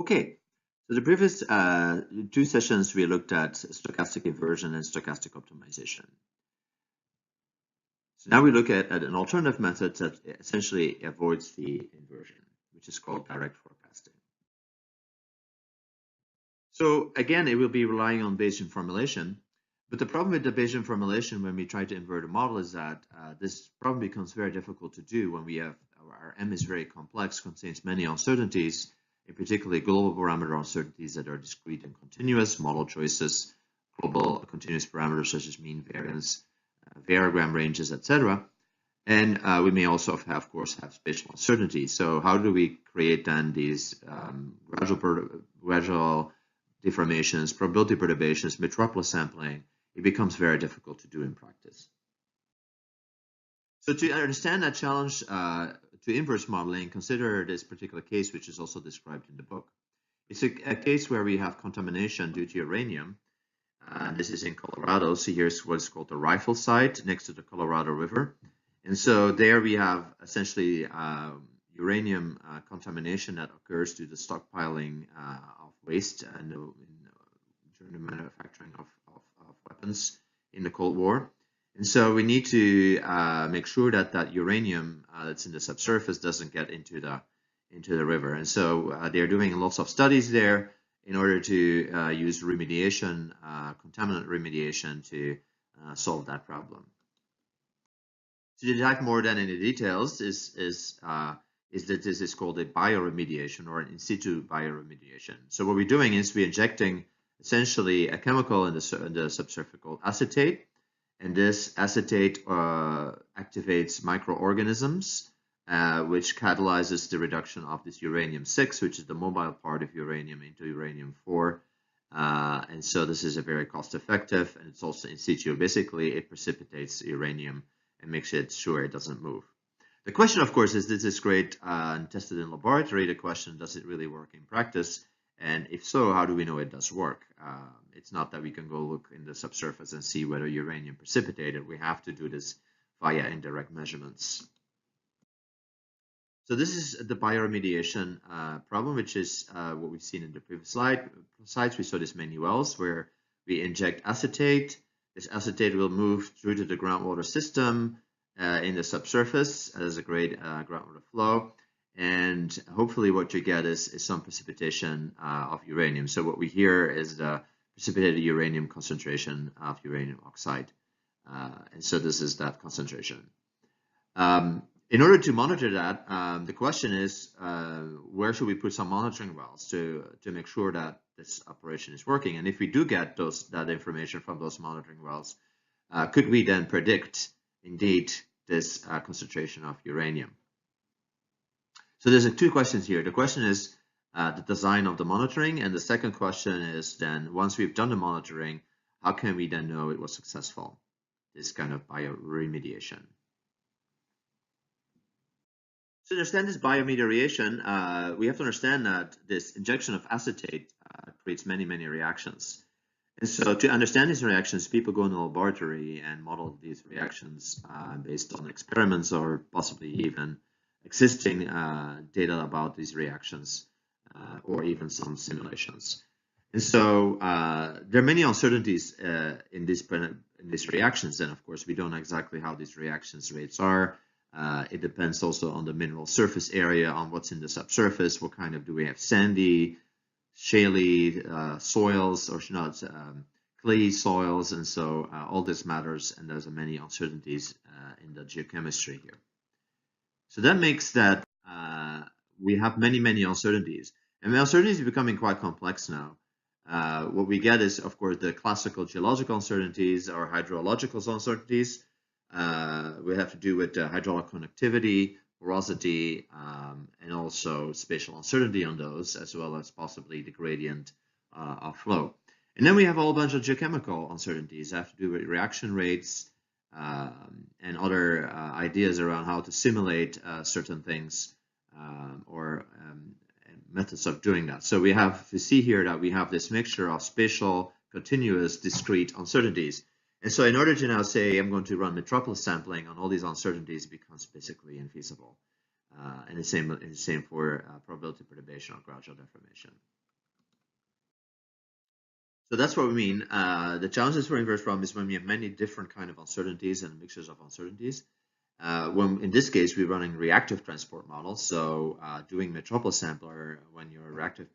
Okay, so the previous two sessions we looked at stochastic inversion and stochastic optimization. So now we look at an alternative method that essentially avoids the inversion, which is called direct forecasting. So again, it will be relying on Bayesian formulation, but the problem with the Bayesian formulation when we try to invert a model is that this problem becomes very difficult to do when we have our M is very complex, contains many uncertainties, in particular global parameter uncertainties that are discrete and continuous, model choices, global continuous parameters such as mean variance, variogram ranges, etc. And we may also have, of course, have spatial uncertainty. So how do we create then these gradual deformations, probability perturbations, metropolis sampling? It becomes very difficult to do in practice. So to understand that challenge to inverse modeling, consider this particular case, which is also described in the book. It's a case where we have contamination due to uranium. This is in Colorado. So here's what's called the rifle site next to the Colorado River. And so there we have essentially uranium contamination that occurs due to stockpiling of waste and during the manufacturing of weapons in the Cold War. And so we need to make sure that that uranium that's in the subsurface doesn't get into the river. And so they're doing lots of studies there in order to use remediation, contaminant remediation to solve that problem. To dive more than in the details is that this is called a bioremediation or an in situ bioremediation. So what we're doing is we're injecting essentially a chemical in the subsurface called acetate, and this acetate activates microorganisms, which catalyzes the reduction of this uranium-6, which is the mobile part of uranium, into uranium-4. And so this is a very cost-effective, and it's also in situ. Basically, it precipitates uranium and makes it sure it doesn't move. The question, of course, is this is great and tested in laboratory. The question, does it really work in practice? And if so, how do we know it does work? It's not that we can go look in the subsurface and see whether uranium precipitated. We have to do this via indirect measurements. So this is the bioremediation problem, which is what we've seen in the previous slides. We saw this many wells where we inject acetate. This acetate will move through to the groundwater system in the subsurface as a great groundwater flow. And hopefully what you get is some precipitation of uranium. So what we hear is the precipitated uranium concentration of uranium oxide. And so this is that concentration. In order to monitor that, the question is, where should we put some monitoring wells to make sure that this operation is working? And if we do get that information from those monitoring wells, could we then predict, indeed, this concentration of uranium? So there's two questions here. The question is the design of the monitoring, and the second question is then, once we've done the monitoring, how can we then know it was successful, this kind of bioremediation? To understand this bioremediation, we have to understand that this injection of acetate creates many reactions. And so to understand these reactions, people go in the laboratory and model these reactions based on experiments or possibly even existing data about these reactions or even some simulations. And so there are many uncertainties in these reactions, and of course we don't know exactly how these reactions rates are. It depends also on the mineral surface area, on what's in the subsurface, what kind of, do we have sandy, shaly soils or not, clay soils, and so all this matters, and there's many uncertainties in the geochemistry here. So that makes that we have many uncertainties, and the uncertainties are becoming quite complex now. What we get is, of course, the classical geological uncertainties or hydrological uncertainties. We have to do with hydraulic conductivity, porosity, and also spatial uncertainty on those, as well as possibly the gradient of flow. And then we have a whole bunch of geochemical uncertainties that have to do with reaction rates and other ideas around how to simulate certain things or methods of doing that. So we have to see here that we have this mixture of spatial, continuous, discrete uncertainties. And so in order to now say I'm going to run metropolis sampling on all these uncertainties, becomes basically infeasible. and the same for probability perturbation or gradual deformation. So that's what we mean. The challenges for inverse problem is when we have many different kind of uncertainties and mixtures of uncertainties. When in this case we're running reactive transport models, so doing metropolis sampler when your reactive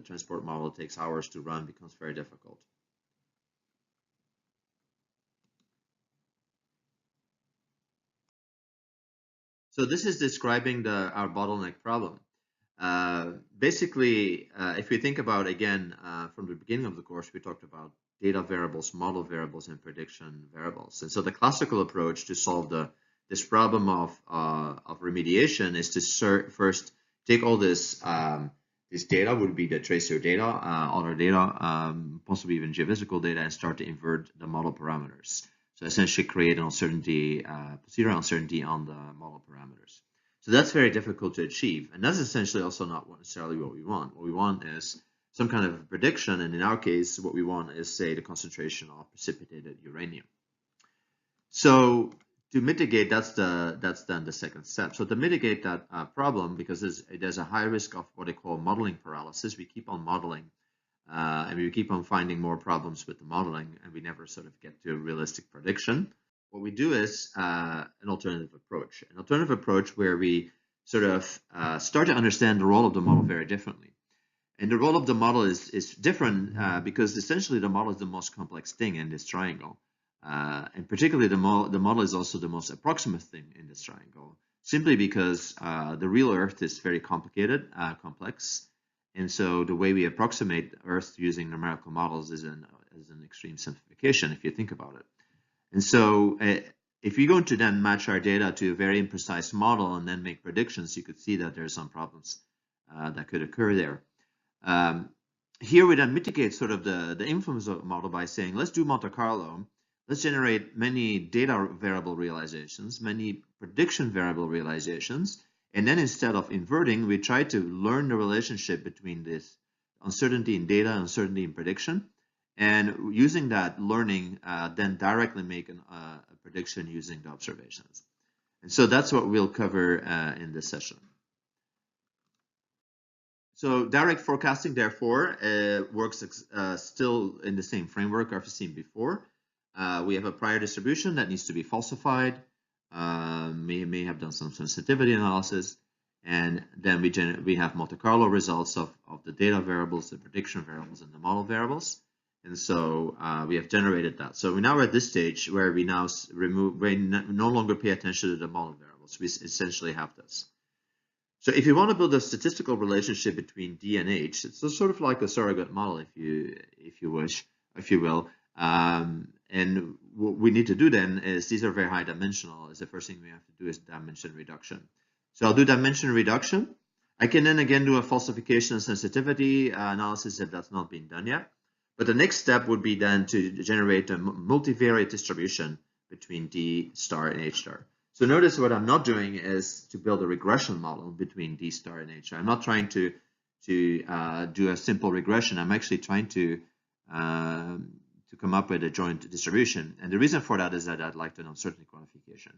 transport model takes hours to run becomes very difficult. So this is describing our bottleneck problem. Basically, if we think about, again, from the beginning of the course, we talked about data variables, model variables, and prediction variables. And so the classical approach to solve this problem of remediation is to first take all this data, would be the tracer data, other data, possibly even geophysical data, and start to invert the model parameters. So essentially create an uncertainty, procedural uncertainty on the model parameters. So that's very difficult to achieve. And that's essentially also not necessarily what we want. What we want is some kind of prediction. And in our case, what we want is, say, the concentration of precipitated uranium. So to mitigate, that's then the second step. So to mitigate that problem, because there's a high risk of what they call modeling paralysis, we keep on modeling. And we keep on finding more problems with the modeling, and we never sort of get to a realistic prediction. What we do is an alternative approach where we sort of start to understand the role of the model very differently. And the role of the model is different because essentially the model is the most complex thing in this triangle. And particularly the model is also the most approximate thing in this triangle, simply because the real Earth is very complicated, complex. And so the way we approximate Earth using numerical models is an extreme simplification, if you think about it. And so if you're going to then match our data to a very imprecise model and then make predictions, you could see that there are some problems that could occur there. Here we then mitigate sort of the influence of the model by saying, let's do Monte Carlo. Let's generate many data variable realizations, many prediction variable realizations. And then instead of inverting, we try to learn the relationship between this uncertainty in data, uncertainty in prediction, and using that learning, then directly make a prediction using the observations. And so that's what we'll cover in this session. So direct forecasting, therefore, works still in the same framework I've seen before. We have a prior distribution that needs to be falsified. May have done some sensitivity analysis, and then we have Monte Carlo results of the data variables, the prediction variables, and the model variables. And so we have generated that. So we're now at this stage where we now no longer pay attention to the model variables. We essentially have this. So if you want to build a statistical relationship between D and H, it's sort of like a surrogate model, if you will. And what we need to do then is, these are very high dimensional, is the first thing we have to do is dimension reduction. So I'll do dimension reduction. I can then again do a falsification and sensitivity analysis if that's not been done yet. But the next step would be then to generate a multivariate distribution between D star and H star. So notice what I'm not doing is to build a regression model between D star and H star. I'm not trying to do a simple regression. I'm actually trying to come up with a joint distribution. And the reason for that is that I'd like an uncertainty quantification.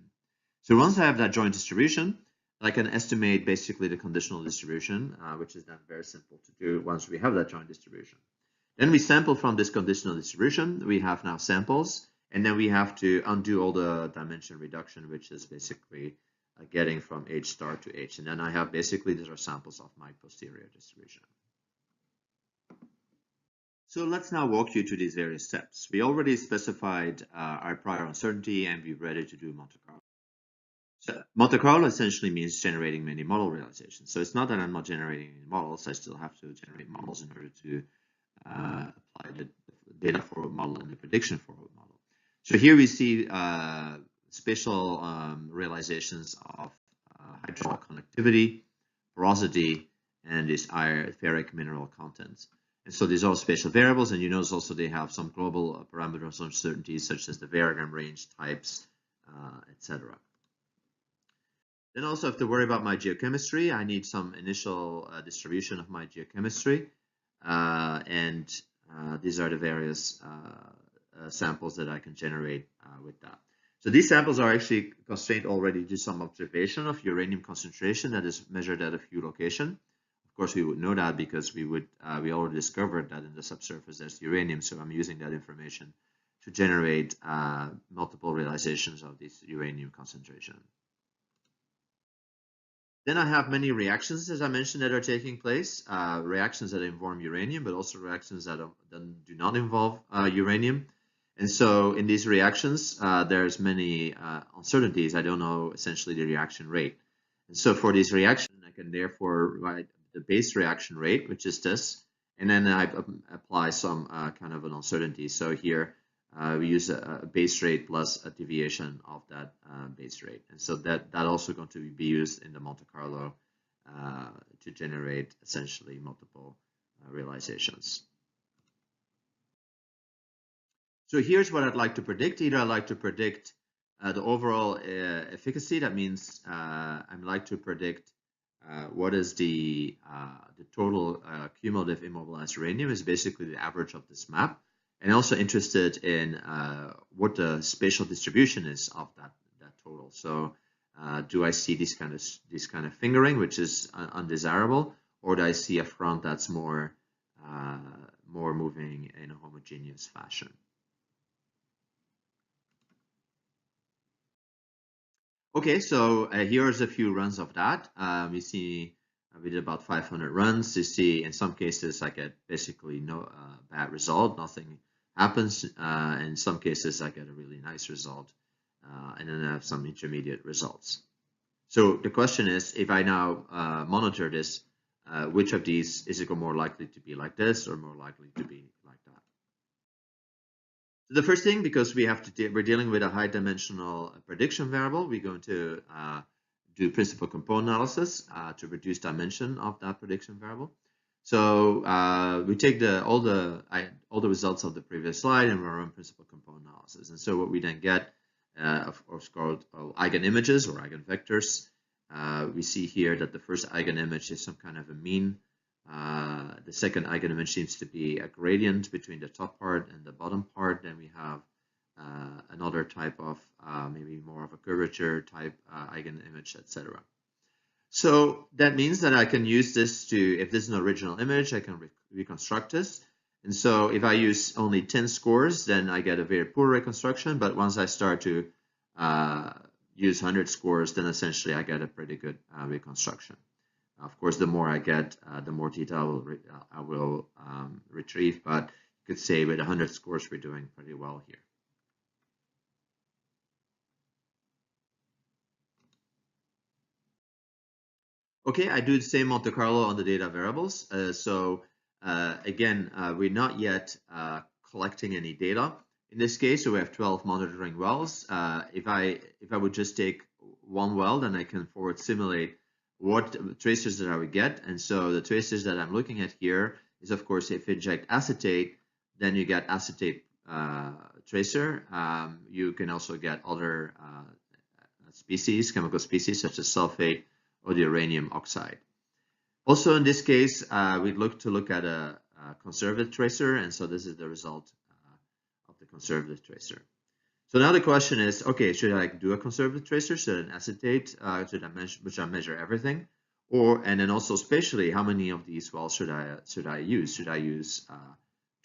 So once I have that joint distribution, I can estimate basically the conditional distribution, which is then very simple to do once we have that joint distribution. Then we sample from this conditional distribution. We have now samples, and then we have to undo all the dimension reduction, which is basically getting from H star to H. And then I have basically, these are samples of my posterior distribution. So let's now walk you through these various steps. We already specified our prior uncertainty, and we're ready to do Monte Carlo. So Monte Carlo essentially means generating many model realizations. So it's not that I'm not generating any models. I still have to generate models in order to apply the data forward model and the prediction forward model. So here we see spatial realizations of hydrologic conductivity, porosity, and this ferric mineral contents. And so these are all spatial variables, and you notice also they have some global parameters of uncertainty, such as the variogram range, types, etc. Then also have to worry about my geochemistry. I need some initial distribution of my geochemistry, and these are the various samples that I can generate with that. So these samples are actually constrained already to some observation of uranium concentration that is measured at a few locations. Of course, we would know that because we already discovered that in the subsurface there's uranium. So I'm using that information to generate multiple realizations of this uranium concentration. Then I have many reactions, as I mentioned, that are taking place, reactions that involve uranium, but also reactions that do not involve uranium. And so in these reactions, there's many uncertainties. I don't know essentially the reaction rate. And so for this reaction, I can therefore write the base reaction rate, which is this, and then I apply some kind of an uncertainty. So here we use a base rate plus a deviation of that base rate. And so that also going to be used in the Monte Carlo to generate essentially multiple realizations. So here's what I'd like to predict. Either I'd like to predict the overall efficacy. That means I'd like to predict what is the total cumulative immobilized uranium is basically the average of this map. And also interested in what the spatial distribution is of that total. So do I see this kind of fingering, which is undesirable, or do I see a front that's more moving in a homogeneous fashion? Okay, so here's a few runs of that. We see we did about 500 runs. You see, in some cases, I get basically no bad result, nothing happens. In some cases, I get a really nice result, and then I have some intermediate results. So the question is, if I now monitor this, which of these is it more likely to be like this or more likely to be like that? So the first thing, because we're dealing with a high-dimensional prediction variable, we're going to do principal component analysis to reduce dimension of that prediction variable. So we take all the results of the previous slide and we run principal component analysis. And so what we then get, of course, called eigenimages or eigenvectors. We see here that the first eigenimage is some kind of a mean. The second eigenimage seems to be a gradient between the top part and the bottom part. Then we have another type of maybe more of a curvature type eigenimage, etc. So that means that I can use this to, if this is an original image, I can reconstruct this. And so if I use only 10 scores, then I get a very poor reconstruction. But once I start to use 100 scores, then essentially I get a pretty good reconstruction. Of course, the more I get, the more detail I will retrieve. But you could say with 100 scores, we're doing pretty well here. Okay, I do the same Monte Carlo on the data variables. Again, we're not yet collecting any data. In this case, so we have 12 monitoring wells. If I would just take one well, then I can forward simulate what tracers that I would get. And so the tracers that I'm looking at here is, of course, if you inject acetate, then you get acetate tracer. You can also get other species, chemical species, such as sulfate or the uranium oxide. Also, in this case, we'd look at a conservative tracer. And so this is the result of the conservative tracer. So now the question is, okay, should I do a conservative tracer? Should an acetate, which I measure everything? And then also spatially, how many of these wells should I use? Should I use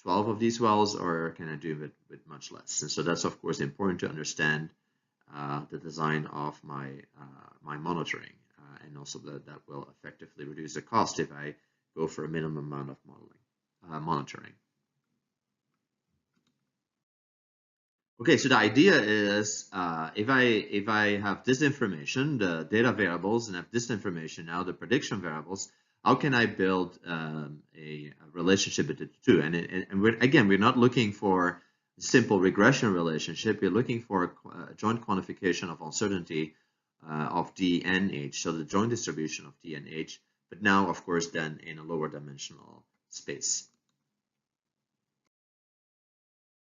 12 of these wells, or can I do it with much less? And so that's, of course, important to understand the design of my monitoring, and also that will effectively reduce the cost if I go for a minimum amount of monitoring. Okay, so the idea is if I have this information, the data variables, and have this information now, the prediction variables, how can I build a relationship between the two? And we're not looking for a simple regression relationship. We're looking for a joint quantification of uncertainty of D and H, so the joint distribution of D and H, but now, of course, then in a lower dimensional space.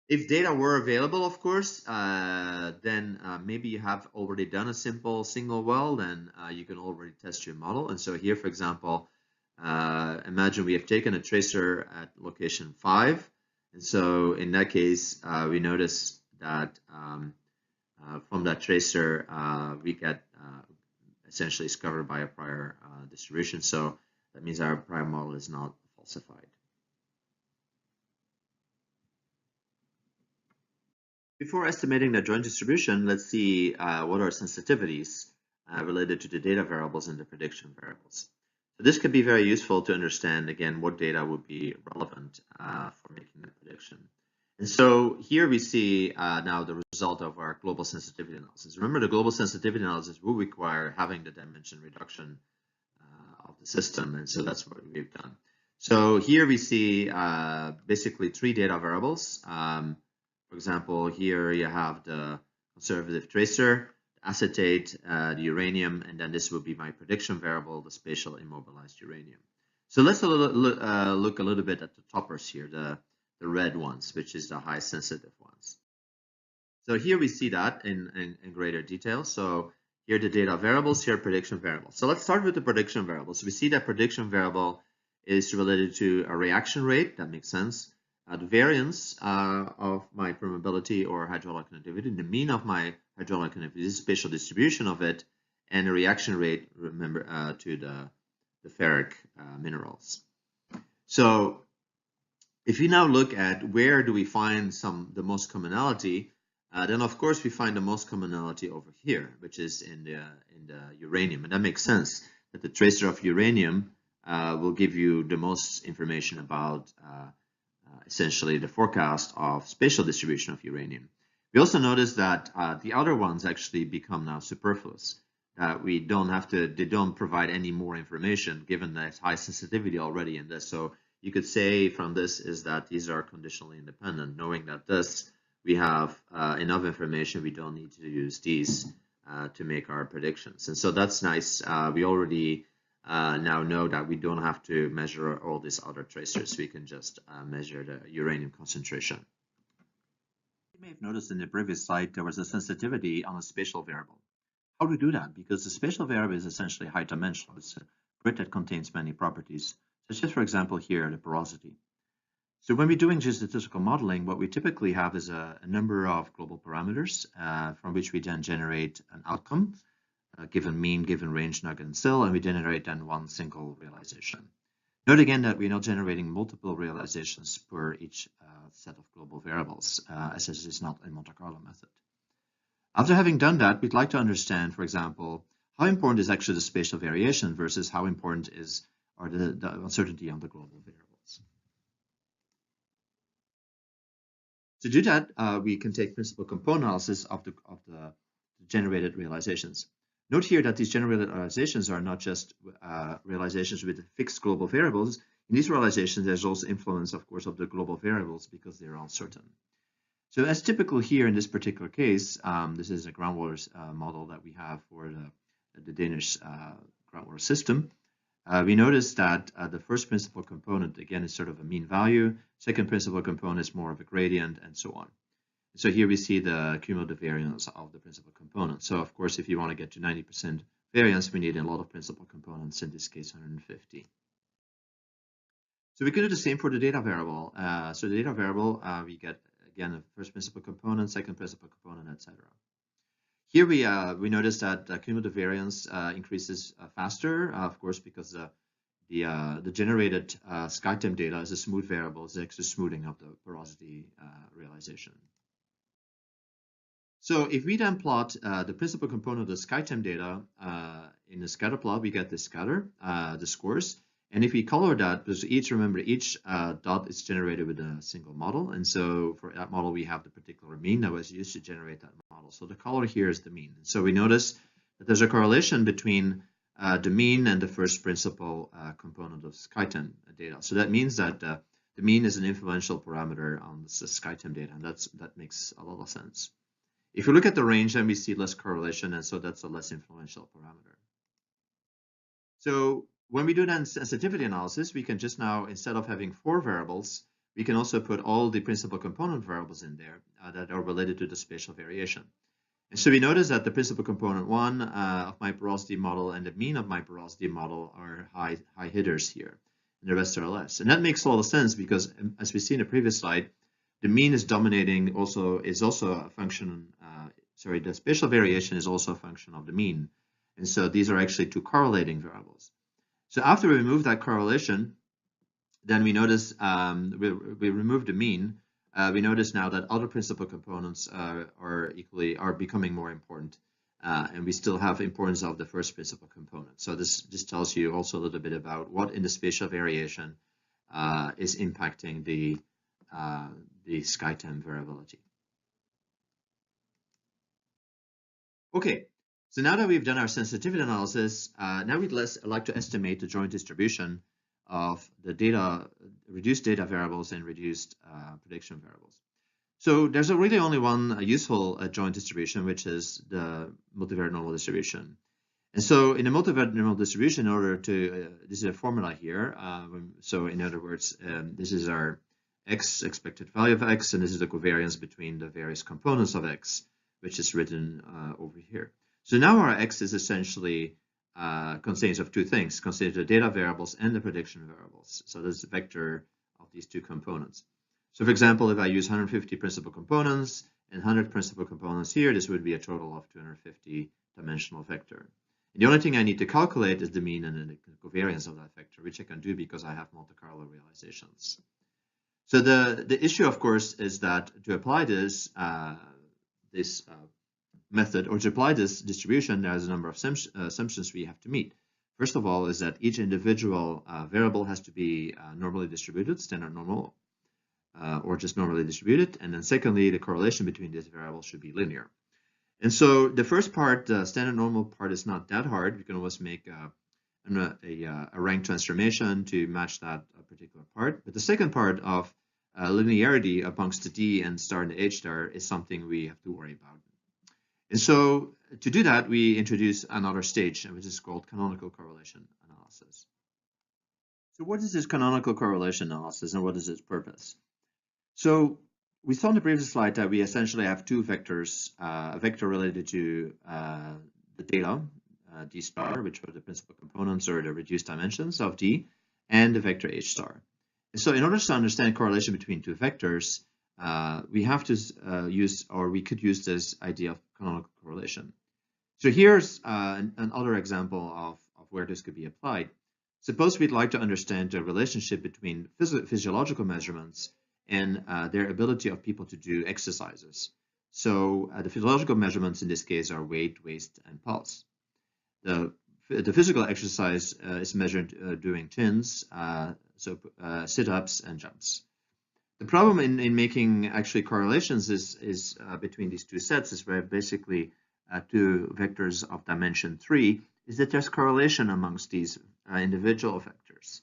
If data were available, of course, then maybe you have already done a simple single well, then you can already test your model. And so here, for example, imagine we have taken a tracer at location 5. And so in that case, we notice that from that tracer, we get essentially is covered by a prior distribution. So that means our prior model is not falsified. Before estimating the joint distribution, let's see what are sensitivities related to the data variables and the prediction variables. So this could be very useful to understand, again, what data would be relevant for making the prediction. And so here we see now the result of our global sensitivity analysis. Remember, the global sensitivity analysis will require having the dimension reduction of the system, and so that's what we've done. So here we see basically 3 data variables. For example, here you have the conservative tracer, the acetate, the uranium, and then this will be my prediction variable, the spatial immobilized uranium. So let's look a little bit at the toppers here, the red ones, which is the high sensitive ones. So here we see that in greater detail. So here are the data variables, here are prediction variables. So let's start with the prediction variables. We see that prediction variable is related to a reaction rate. That makes sense. The variance of my permeability or hydraulic conductivity, the mean of my hydraulic conductivity, the spatial distribution of it, and the reaction rate, remember, to the ferric minerals. So if you now look at where do we find the most commonality, then of course we find the most commonality over here, which is in the uranium, and that makes sense that the tracer of uranium will give you the most information about essentially the forecast of spatial distribution of uranium. We also notice that the other ones actually become now superfluous. We don't have to, they don't provide any more information given that high sensitivity already in this. So you could say from this is that these are conditionally independent. Knowing that this, we have enough information, we don't need to use these to make our predictions. And so that's nice. We already now know that we don't have to measure all these other tracers. We can just measure the uranium concentration. You may have noticed in the previous slide there was a sensitivity on a spatial variable. How do we do that? Because the spatial variable is essentially high dimensional. It's a grid that contains many properties, such as, for example, here the porosity. So when we're doing geostatistical modeling, what we typically have is a number of global parameters from which we then generate an outcome. Given mean, given range, nugget, and sill, and we generate then one single realization. Note again that we're not generating multiple realizations per each set of global variables, as this is not a Monte Carlo method. After having done that, we'd like to understand, for example, how important is actually the spatial variation versus how important is the uncertainty on the global variables. To do that, we can take principal component analysis of the generated realizations. Note here that these generated realizations are not just realizations with fixed global variables. In these realizations, there's also influence, of course, of the global variables because they're uncertain. So as typical here in this particular case, this is a groundwater model that we have for the Danish groundwater system. We notice that the first principal component, again, is sort of a mean value. Second principal component is more of a gradient, and so on. So here we see the cumulative variance of the principal component. So of course, if you want to get to 90% variance, we need a lot of principal components, in this case 150. So we can do the same for the data variable. So the data variable, we get, again, the first principal component, second principal component, etc. Here we notice that cumulative variance increases faster, of course, because the generated SkyTEM data is a smooth variable. It's actually smoothing up the porosity realization. So if we then plot the principal component of the SkyTEM data in the scatter plot, we get the scatter, the scores. And if we color that, because remember, each dot is generated with a single model. And so for that model, we have the particular mean that was used to generate that model. So the color here is the mean. And so we notice that there's a correlation between the mean and the first principal component of SkyTEM data. So that means that the mean is an influential parameter on the SkyTEM data. And that makes a lot of sense. If you look at the range, then we see less correlation, and so that's a less influential parameter. So when we do then sensitivity analysis, we can just now, instead of having 4 variables, we can also put all the principal component variables in there that are related to the spatial variation. And so we notice that the principal component 1 of my porosity model and the mean of my porosity model are high hitters here, and the rest are less. And that makes a lot of sense because, as we see in the previous slide, the mean is dominating, is also a function, the spatial variation is also a function of the mean. And so these are actually two correlating variables. So after we remove that correlation, then we notice we remove the mean. We notice now that other principal components are becoming more important, and we still have importance of the first principal component. So this tells you also a little bit about what in the spatial variation is impacting the SkyTEM variability. Okay, so now that we've done our sensitivity analysis, now we'd like to estimate the joint distribution of the reduced data variables and reduced prediction variables. So there's really only one useful joint distribution, which is the multivariate normal distribution. And so in a multivariate normal distribution, in order to, this is a formula here. So in other words, this is our x expected value of x, and this is the covariance between the various components of x, which is written over here. So now our x is essentially contains of two things, consider the data variables and the prediction variables. So this is a vector of these two components. So for example, if I use 150 principal components and 100 principal components here, this would be a total of 250 dimensional vector. And the only thing I need to calculate is the mean and the covariance of that vector, which I can do because I have Monte Carlo realizations. So the issue, of course, is that to apply this method, or to apply this distribution, there's a number of assumptions we have to meet. First of all is that each individual variable has to be normally distributed, standard normal, or just normally distributed. And then secondly, the correlation between these variables should be linear. And so the first part, the standard normal part, is not that hard. We can always make a rank transformation to match that particular part. But the second part of linearity amongst the D and star and the H star is something we have to worry about. And so to do that, we introduce another stage, which is called canonical correlation analysis. So what is this canonical correlation analysis and what is its purpose? So we saw in the previous slide that we essentially have two vectors, a vector related to the data, D star, which are the principal components or the reduced dimensions of D, and the vector H star. And so in order to understand correlation between two vectors, we have to we could use this idea of canonical correlation. So here's another example of where this could be applied. Suppose we'd like to understand the relationship between physiological measurements and their ability of people to do exercises. So the physiological measurements in this case are weight, waist, and pulse. The physical exercise is measured doing chins, sit-ups and jumps. The problem in making actually correlations is between these two sets is where basically two vectors of dimension 3 is that there's correlation amongst these individual vectors.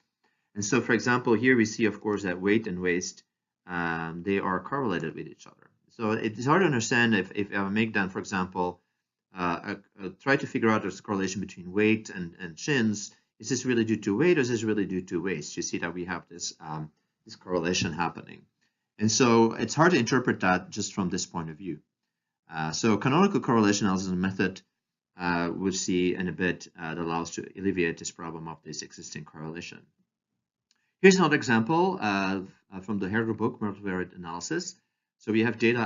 And so, for example, here we see, of course, that weight and waist, they are correlated with each other. So it's hard to understand if I make them, for example, try to figure out this correlation between weight and chins. Is this really due to weight or is this really due to waist? You see that we have this correlation happening. And so it's hard to interpret that just from this point of view. So canonical correlation analysis method we'll see in a bit that allows to alleviate this problem of this existing correlation. Here's another example from the Herger book, multivariate analysis. So we have data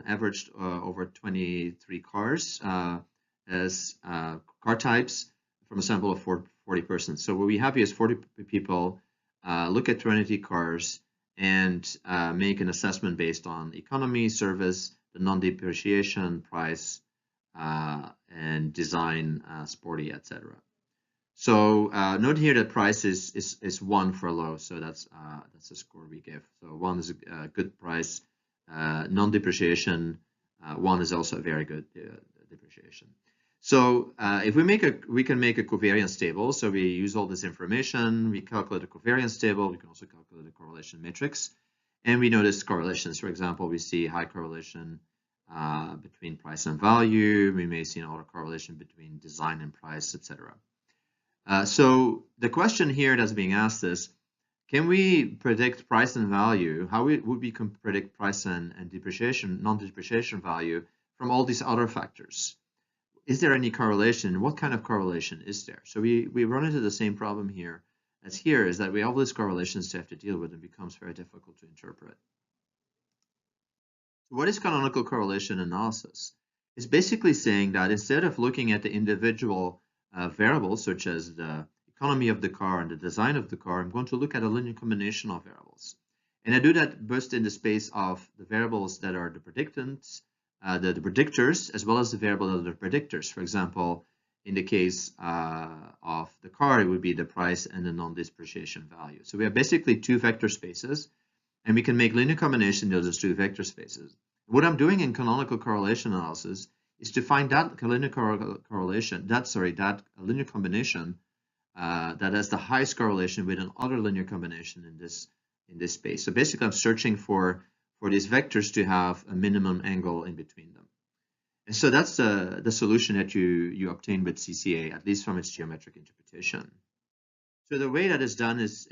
averaged over 23 cars as car types from a sample of 40 persons. So what we have here is 40 people look at 20 cars and make an assessment based on economy, service, the non-depreciation, price, and design, sporty, etc. So note here that price is 1 for low, so that's the score we give. So 1 is a good price. Non-depreciation, 1 is also a very good depreciation. So if we can make a covariance table. So we use all this information, we calculate a covariance table, we can also calculate a correlation matrix, and we notice correlations. For example, we see high correlation between price and value. We may see an auto correlation between design and price, etc. So the question here that's being asked is, can we predict price and value? How would we predict price and depreciation, non-depreciation value from all these other factors? Is there any correlation? What kind of correlation is there? So we run into the same problem here as here, is that we have all these correlations to have to deal with and becomes very difficult to interpret. What is canonical correlation analysis? is basically saying that instead of looking at the individual variables, such as the economy of the car and the design of the car, I'm going to look at a linear combination of variables. And I do that both in the space of the variables that are the predictants, the predictors, as well as the variable that are the predictors. For example, in the case of the car, it would be the price and the non-depreciation value. So we have basically two vector spaces, and we can make linear combination of those two vector spaces. What I'm doing in canonical correlation analysis is to find that linear correlation, that linear combination that has the highest correlation with another linear combination in this space. So basically, I'm searching for these vectors to have a minimum angle in between them. And so that's the solution that you obtain with CCA, at least from its geometric interpretation. So the way that is done is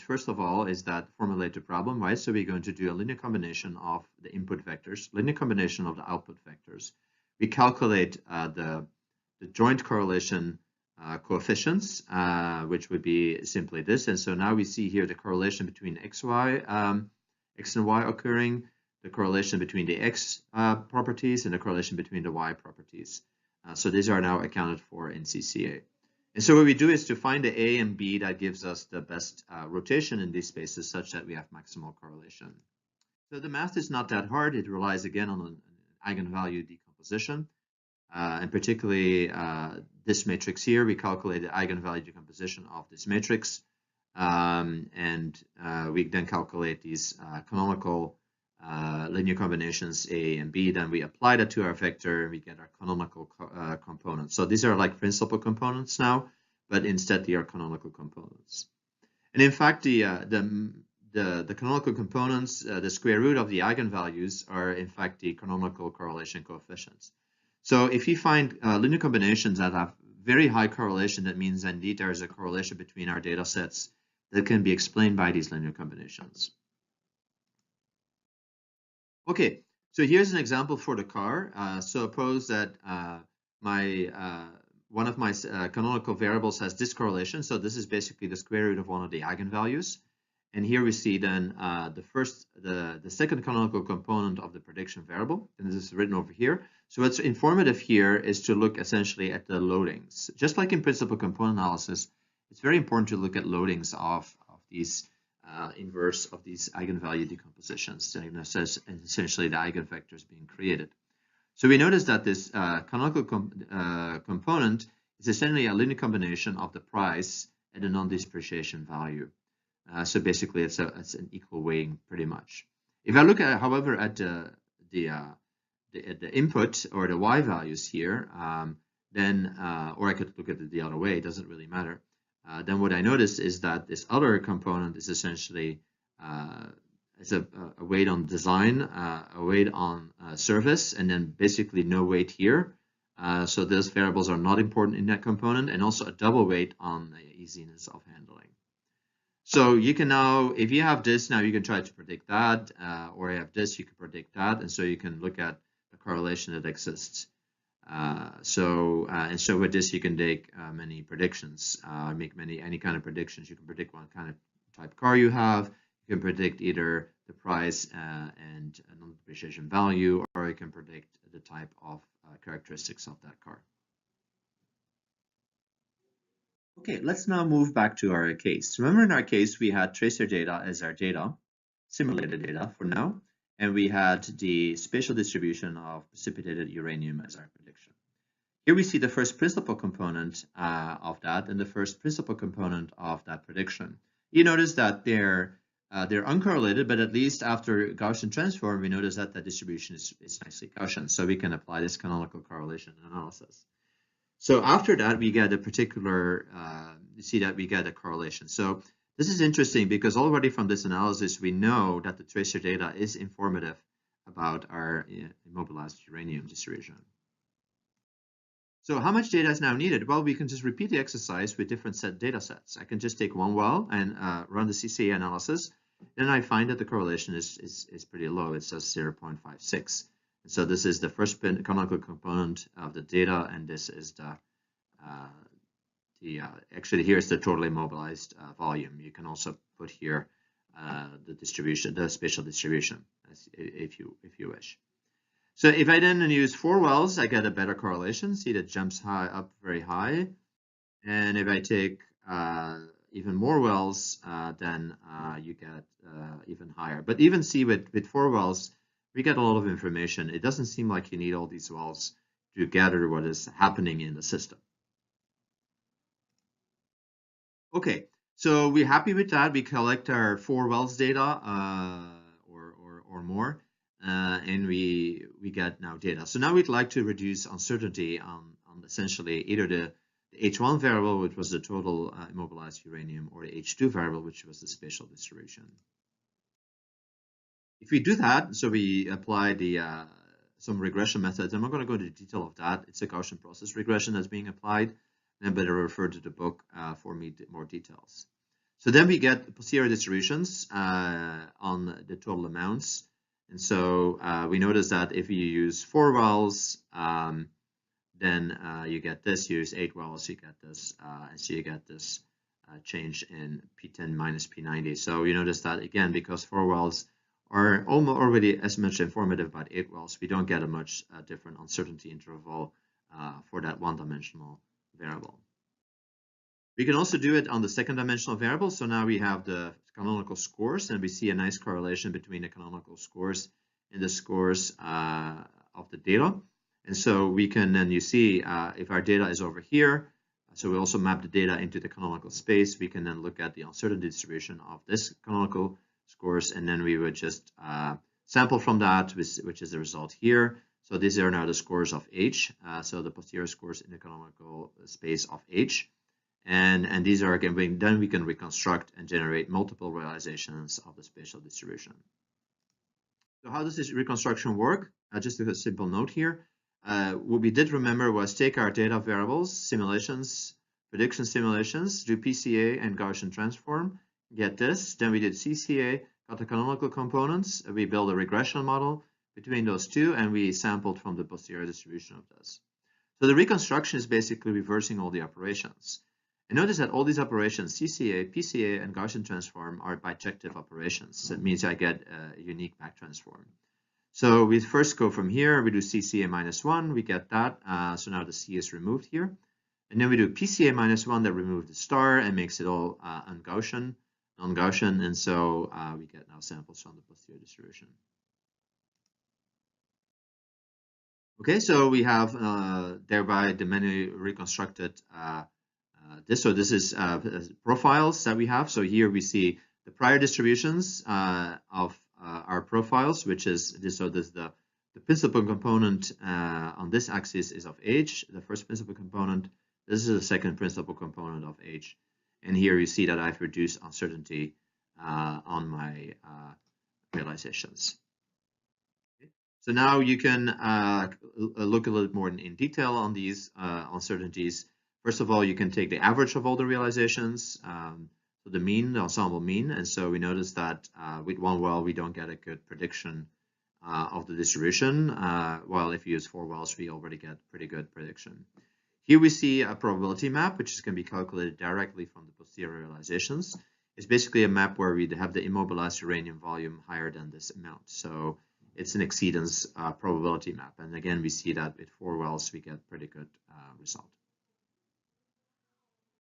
first of all is that formulate the problem, right? So we're going to do a linear combination of the input vectors, linear combination of the output vectors. We calculate the joint correlation coefficients, which would be simply this. And so now we see here the correlation between x and y occurring, the correlation between the x properties and the correlation between the y properties. So these are now accounted for in CCA. And so what we do is to find the A and B that gives us the best rotation in these spaces such that we have maximal correlation. So the math is not that hard. It relies again on an eigenvalue decomposition. And particularly this matrix here, we calculate the eigenvalue decomposition of this matrix. And we then calculate these canonical linear combinations A and B. Then we apply that to our vector and we get our canonical components. So these are like principal components now, but instead they are canonical components. And in fact, the canonical components, the square root of the eigenvalues are in fact the canonical correlation coefficients. So if you find linear combinations that have very high correlation, that means indeed there is a correlation between our data sets that can be explained by these linear combinations. Okay, so here's an example for the car. Suppose that one of my canonical variables has this correlation. So this is basically the square root of one of the eigenvalues. And here we see then the second canonical component of the prediction variable, and this is written over here. So what's informative here is to look essentially at the loadings. Just like in principal component analysis, it's very important to look at loadings of these inverse of these eigenvalue decompositions, and essentially the eigenvectors being created. So we notice that this canonical component is essentially a linear combination of the price and the non-depreciation value. So basically, it's an equal weighting pretty much. If I look at, however, at the input or the y values here, then or I could look at it the other way. It doesn't really matter. Then what I notice is that this other component is essentially it's a weight on design, a weight on service, and then basically no weight here. So those variables are not important in that component, and also a double weight on the easiness of handling. So you can now, if you have this, now you can try to predict that, or you have this, you can predict that, and so you can look at the correlation that exists. And so with this, you can make many predictions, make any kind of predictions. You can predict what kind of type car you have. You can predict either the price and non-depreciation value, or you can predict the type of characteristics of that car. Okay, let's now move back to our case. Remember in our case, we had tracer data as our data, simulated data for now, and we had the spatial distribution of precipitated uranium as our prediction. Here we see the first principal component of that and the first principal component of that prediction. You notice that they're uncorrelated, but at least after Gaussian transform, we notice that the distribution is nicely Gaussian, so we can apply this canonical correlation analysis. So after that, we get a particular, you see that we get a correlation. So this is interesting because already from this analysis, we know that the tracer data is informative about our immobilized uranium distribution. So how much data is now needed? Well, we can just repeat the exercise with different data sets. I can just take one well and run the CCA analysis. Then I find that the correlation is pretty low. It says 0.56. So this is the first canonical component of the data, and this is actually here's the totally immobilized volume. You can also put here the distribution, the spatial distribution, if you wish. So if I then use 4 wells, I get a better correlation. See, that jumps high up very high. And if I take even more wells, then you get even higher. But even see with 4 wells, we get a lot of information. It doesn't seem like you need all these wells to gather what is happening in the system. Okay, so we're happy with that. We collect our 4 wells data or more, and we get now data. So now we'd like to reduce uncertainty on essentially either the H1 variable, which was the total immobilized uranium, or the H2 variable, which was the spatial distribution. If we do that, so we apply the some regression methods. I'm not going to go into the detail of that. It's a Gaussian process regression that's being applied, and better refer to the book for more details. So then we get posterior distributions on the total amounts. And so we notice that if you use 4 wells, then you get this. You use 8 wells, you get this. And so you get this change in P10 minus P90. So you notice that, again, because 4 wells are already as much informative about 8 wells, we don't get a much different uncertainty interval for that one-dimensional variable. We can also do it on the second dimensional variable. So now we have the canonical scores, and we see a nice correlation between the canonical scores and the scores of the data. And so we can then, you see, if our data is over here, so we also map the data into the canonical space, we can then look at the uncertainty distribution of this canonical scores, and then we would just sample from that, which is the result here. So these are now the scores of H, so the posterior scores in the canonical space of H. And these are, again, then we can reconstruct and generate multiple realizations of the spatial distribution. So how does this reconstruction work? Just a simple note here. What we did remember was take our data variables, simulations, prediction simulations, do PCA and Gaussian transform, get this. Then we did CCA, got the canonical components. We built a regression model between those two, and we sampled from the posterior distribution of this. So the reconstruction is basically reversing all the operations. And notice that all these operations, CCA, PCA, and Gaussian transform, are bijective operations. That means I get a unique back transform. So we first go from here, we do CCA minus 1, we get that. So now the C is removed here. And then we do PCA minus 1 that removes the star and makes it all non-Gaussian. And so we get now samples from the posterior distribution. Okay, so we have thereby the many reconstructed this. So this is profiles that we have. So here we see the prior distributions of our profiles, which is this. So this the principal component on this axis is of H, the first principal component. This is the second principal component of H. And here you see that I've reduced uncertainty on my realizations. Okay. So now you can look a little bit more in detail on these uncertainties. First of all, you can take the average of all the realizations, so the mean, the ensemble mean. And so we notice that with 1 well, we don't get a good prediction of the distribution, while if you use 4 wells, we already get pretty good prediction. Here we see a probability map, which can be calculated directly from the posterior realizations. It's basically a map where we have the immobilized uranium volume higher than this amount. So it's an exceedance probability map. And again, we see that with 4 wells, we get pretty good result.